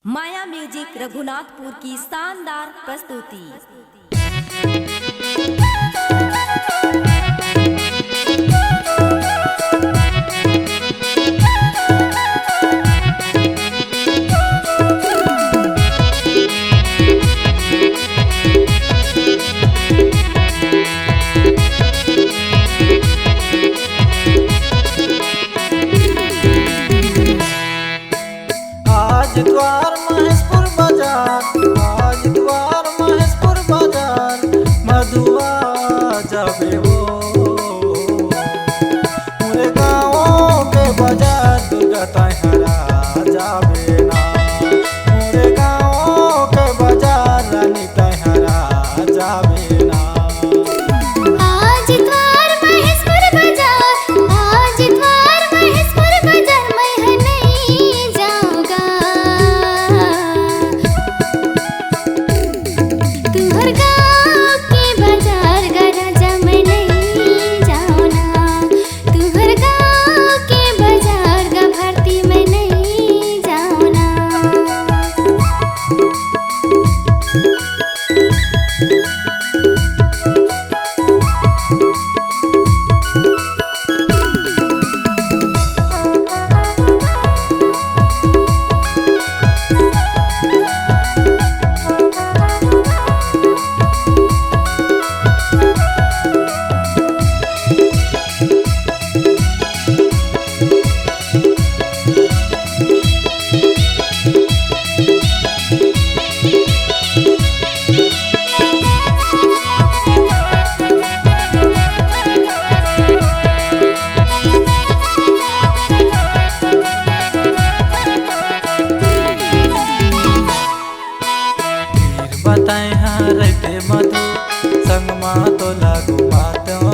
माया music Raghunathpur की शानदार प्रस्तुति। आज द्वार महेशपुर बाजार, आज द्वार महेशपुर बाजार, मधुआ जाबे हो मोरे गाँव के बाजार, दुर्गा तैहरा जाबे ना मोरे गाँव के बाजार, रानी तैहरा जाबे ना। आज द्वार महेशपुर बाजार, आज द्वार महेशपुर बाजार, मैं नहीं जाऊंगा। तुम्हार गाँव के बाजार गा राजा, मैं नहीं जाऊंगा। तुम्हार गाँव के बाजार गा भारती, मैं नहीं जाऊंगा। बताए हाँ रहते मधु संगमा तो लागू बात हो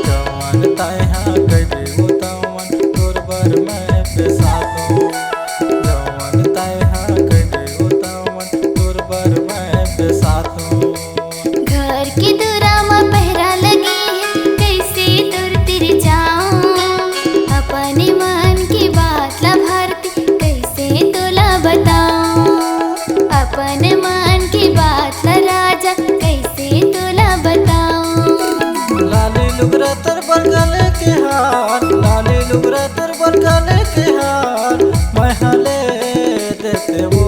जवन ताए हाँ कहबे हो तवन तोर बर में बेसातो जवन ताए हाँ कहबे हो तवन तोर बर में बेसातो। घर के दुरामा पहरा लगी है, कैसे दूर तिर जाऊं। अपने मन की बात ला भारती, कैसे तोला बताऊं। अपने मन की बात ला राजा, कैसे तोला बताऊं। लाली लुगरा तर बरगले के हार, लाली लुगरा तर बरगले के हार, मैं हले देते वो